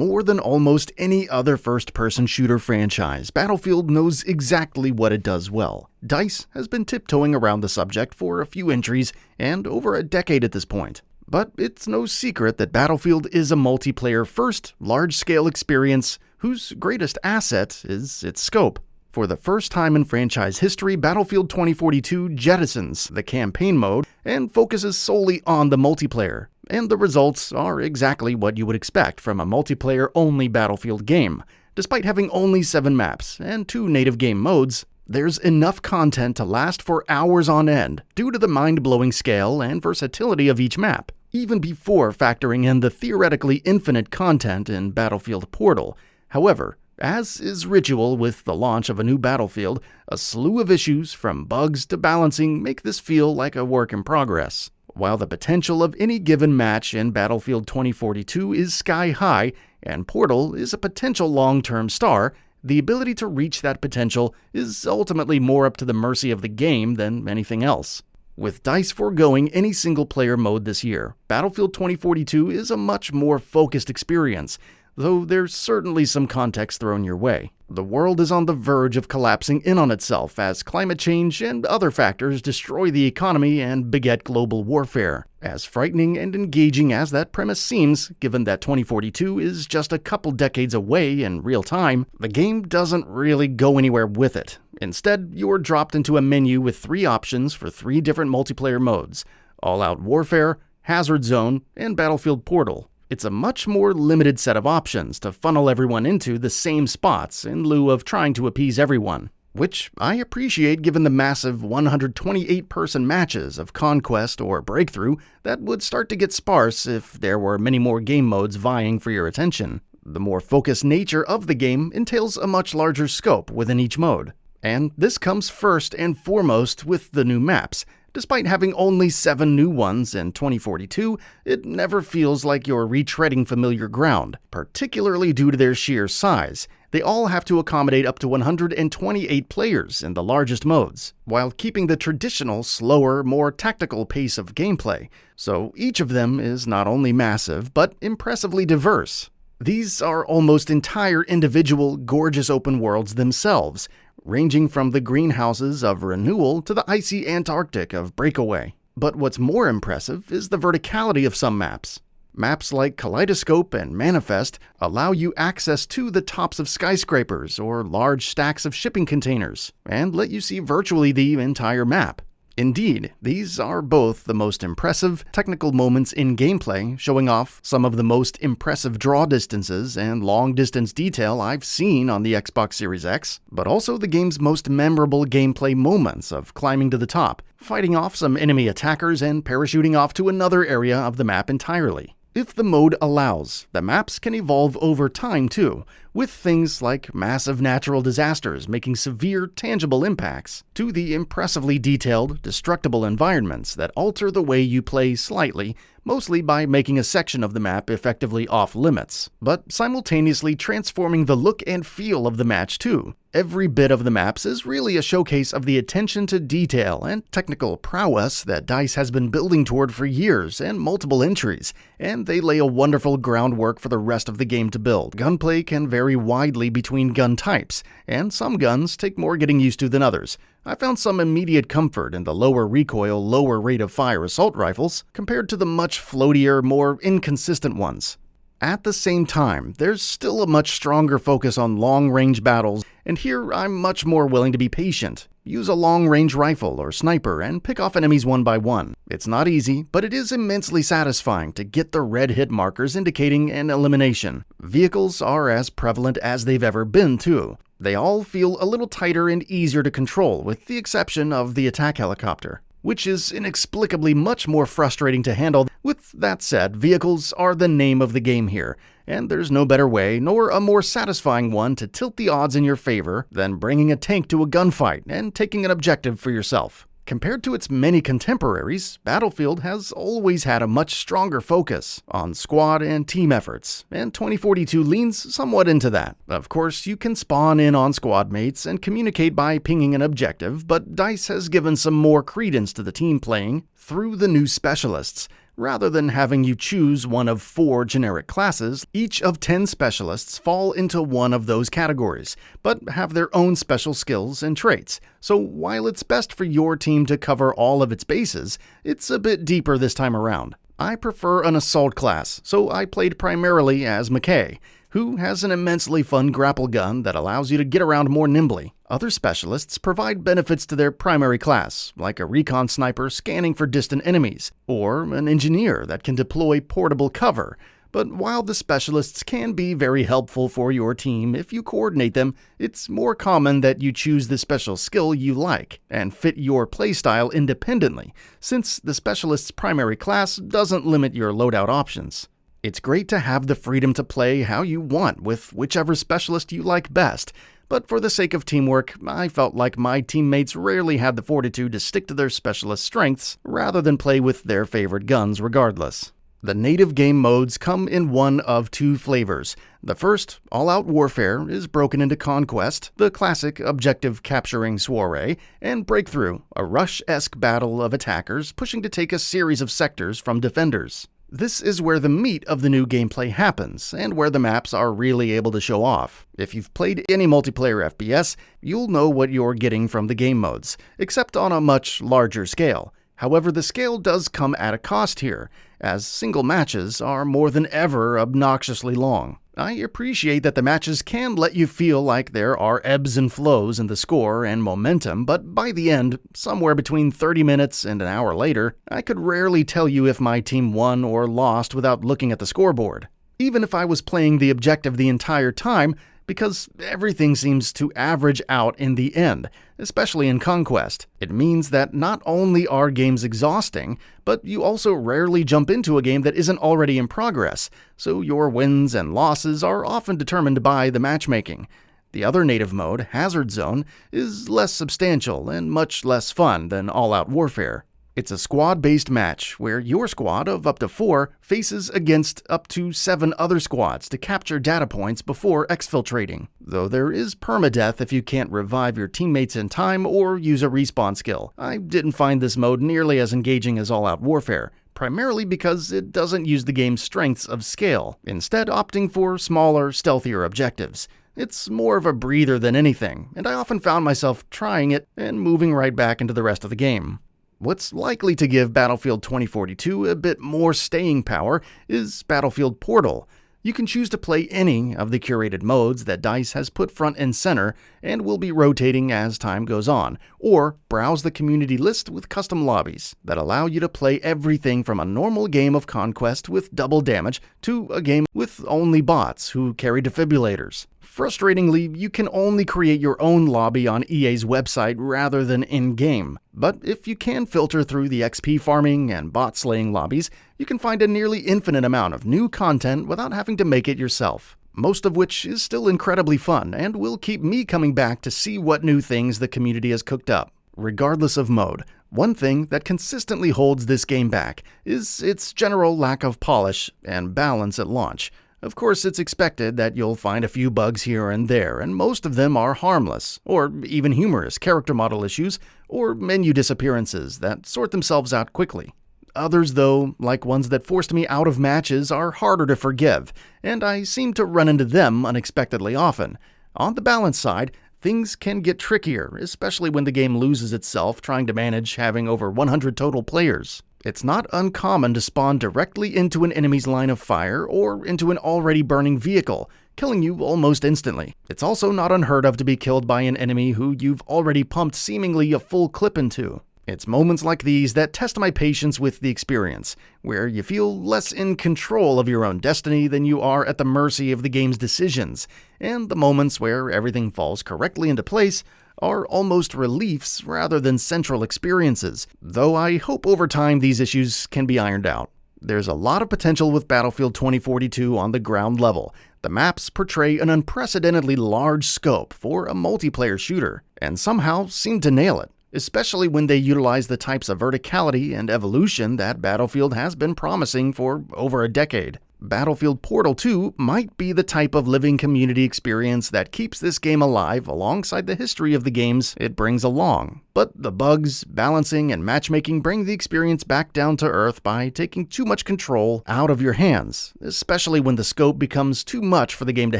More than almost any other first-person shooter franchise, Battlefield knows exactly what it does well. DICE has been tiptoeing around the subject for a few entries and over a decade at this point. But it's no secret that Battlefield is a multiplayer-first, large-scale experience whose greatest asset is its scope. For the first time in franchise history, Battlefield 2042 jettisons the campaign mode and focuses solely on the multiplayer. And the results are exactly what you would expect from a multiplayer-only Battlefield game. Despite having only 7 maps and 2 native game modes, there's enough content to last for hours on end due to the mind-blowing scale and versatility of each map, even before factoring in the theoretically infinite content in Battlefield Portal. However, as is ritual with the launch of a new Battlefield, a slew of issues from bugs to balancing make this feel like a work in progress. While the potential of any given match in Battlefield 2042 is sky high, and Portal is a potential long-term star, the ability to reach that potential is ultimately more up to the mercy of the game than anything else. With DICE foregoing any single-player mode this year, Battlefield 2042 is a much more focused experience, though there's certainly some context thrown your way. The world is on the verge of collapsing in on itself as climate change and other factors destroy the economy and beget global warfare. As frightening and engaging as that premise seems, given that 2042 is just a couple decades away in real time, the game doesn't really go anywhere with it. Instead, you're dropped into a menu with 3 options for 3 different multiplayer modes: All-Out Warfare, Hazard Zone, and Battlefield Portal. It's a much more limited set of options to funnel everyone into the same spots in lieu of trying to appease everyone, which I appreciate given the massive 128-person matches of Conquest or Breakthrough that would start to get sparse if there were many more game modes vying for your attention. The more focused nature of the game entails a much larger scope within each mode, and this comes first and foremost with the new maps. Despite having only 7 new ones in 2042, it never feels like you're retreading familiar ground, particularly due to their sheer size. They all have to accommodate up to 128 players in the largest modes, while keeping the traditional, slower, more tactical pace of gameplay, so each of them is not only massive, but impressively diverse. These are almost entire individual, gorgeous open worlds themselves, ranging from the greenhouses of Renewal to the icy Antarctic of Breakaway. But what's more impressive is the verticality of some maps. Maps like Kaleidoscope and Manifest allow you access to the tops of skyscrapers or large stacks of shipping containers, and let you see virtually the entire map. Indeed, these are both the most impressive technical moments in gameplay, showing off some of the most impressive draw distances and long-distance detail I've seen on the Xbox Series X, but also the game's most memorable gameplay moments of climbing to the top, fighting off some enemy attackers, and parachuting off to another area of the map entirely. If the mode allows, the maps can evolve over time too, with things like massive natural disasters making severe, tangible impacts, to the impressively detailed, destructible environments that alter the way you play slightly, mostly by making a section of the map effectively off-limits, but simultaneously transforming the look and feel of the match too. Every bit of the maps is really a showcase of the attention to detail and technical prowess that DICE has been building toward for years and multiple entries, and they lay a wonderful groundwork for the rest of the game to build. Gunplay can vary widely between gun types, and some guns take more getting used to than others. I found some immediate comfort in the lower recoil, lower rate of fire assault rifles compared to the much floatier, more inconsistent ones. At the same time, there's still a much stronger focus on long-range battles, and here I'm much more willing to be patient. Use a long-range rifle or sniper and pick off enemies one by one. It's not easy, but it is immensely satisfying to get the red hit markers indicating an elimination. Vehicles are as prevalent as they've ever been too. They all feel a little tighter and easier to control, with the exception of the attack helicopter, which is inexplicably much more frustrating to handle. With that said, vehicles are the name of the game here, and there's no better way, nor a more satisfying one, to tilt the odds in your favor than bringing a tank to a gunfight and taking an objective for yourself. Compared to its many contemporaries, Battlefield has always had a much stronger focus on squad and team efforts, and 2042 leans somewhat into that. Of course, you can spawn in on squad mates and communicate by pinging an objective, but DICE has given some more credence to the team playing through the new specialists, Rather than having you choose one of 4 generic classes, each of 10 specialists fall into one of those categories, but have their own special skills and traits. So while it's best for your team to cover all of its bases, it's a bit deeper this time around. I prefer an assault class, so I played primarily as McKay, who has an immensely fun grapple gun that allows you to get around more nimbly. Other specialists provide benefits to their primary class, like a recon sniper scanning for distant enemies, or an engineer that can deploy portable cover. But while the specialists can be very helpful for your team if you coordinate them, it's more common that you choose the special skill you like and fit your playstyle independently, since the specialist's primary class doesn't limit your loadout options. It's great to have the freedom to play how you want with whichever specialist you like best, but for the sake of teamwork, I felt like my teammates rarely had the fortitude to stick to their specialist strengths rather than play with their favorite guns regardless. The native game modes come in one of 2 flavors. The first, All-Out Warfare, is broken into Conquest, the classic objective capturing soiree, and Breakthrough, a rush-esque battle of attackers pushing to take a series of sectors from defenders. This is where the meat of the new gameplay happens, and where the maps are really able to show off. If you've played any multiplayer FPS, you'll know what you're getting from the game modes, except on a much larger scale. However, the scale does come at a cost here, as single matches are more than ever obnoxiously long. I appreciate that the matches can let you feel like there are ebbs and flows in the score and momentum, but by the end, somewhere between 30 minutes and an hour later, I could rarely tell you if my team won or lost without looking at the scoreboard. Even if I was playing the objective the entire time, because everything seems to average out in the end, especially in Conquest. It means that not only are games exhausting, but you also rarely jump into a game that isn't already in progress, so your wins and losses are often determined by the matchmaking. The other native mode, Hazard Zone, is less substantial and much less fun than All-Out Warfare. It's a squad-based match where your squad of up to 4 faces against up to 7 other squads to capture data points before exfiltrating, though there is permadeath if you can't revive your teammates in time or use a respawn skill. I didn't find this mode nearly as engaging as All-Out Warfare, primarily because it doesn't use the game's strengths of scale, instead opting for smaller, stealthier objectives. It's more of a breather than anything, and I often found myself trying it and moving right back into the rest of the game. What's likely to give Battlefield 2042 a bit more staying power is Battlefield Portal. You can choose to play any of the curated modes that DICE has put front and center and will be rotating as time goes on, or browse the community list with custom lobbies that allow you to play everything from a normal game of Conquest with double damage to a game with only bots who carry defibrillators. Frustratingly, you can only create your own lobby on EA's website rather than in-game. But if you can filter through the XP farming and bot-slaying lobbies, you can find a nearly infinite amount of new content without having to make it yourself. Most of which is still incredibly fun and will keep me coming back to see what new things the community has cooked up. Regardless of mode, one thing that consistently holds this game back is its general lack of polish and balance at launch. Of course, it's expected that you'll find a few bugs here and there, and most of them are harmless, or even humorous character model issues, or menu disappearances that sort themselves out quickly. Others, though, like ones that forced me out of matches, are harder to forgive, and I seem to run into them unexpectedly often. On the balance side, things can get trickier, especially when the game loses itself trying to manage having over 100 total players. It's not uncommon to spawn directly into an enemy's line of fire or into an already burning vehicle, killing you almost instantly. It's also not unheard of to be killed by an enemy who you've already pumped seemingly a full clip into. It's moments like these that test my patience with the experience, where you feel less in control of your own destiny than you are at the mercy of the game's decisions, and the moments where everything falls correctly into place are almost reliefs rather than central experiences, though I hope over time these issues can be ironed out. There's a lot of potential with Battlefield 2042 on the ground level. The maps portray an unprecedentedly large scope for a multiplayer shooter, and somehow seem to nail it, especially when they utilize the types of verticality and evolution that Battlefield has been promising for over a decade. Battlefield Portal 2 might be the type of living community experience that keeps this game alive alongside the history of the games it brings along. But the bugs, balancing, and matchmaking bring the experience back down to earth by taking too much control out of your hands, especially when the scope becomes too much for the game to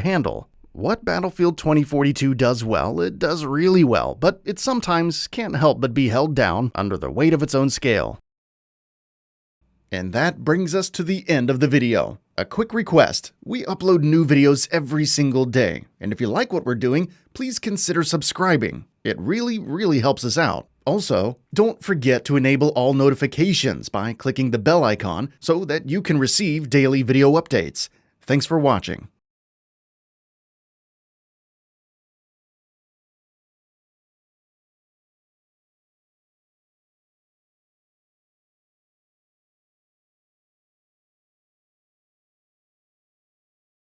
handle. What Battlefield 2042 does well, it does really well, but it sometimes can't help but be held down under the weight of its own scale. And that brings us to the end of the video. A quick request: we upload new videos every single day, and if you like what we're doing, please consider subscribing. It really helps us out. Also, don't forget to enable all notifications by clicking the bell icon so that you can receive daily video updates. Thanks for watching.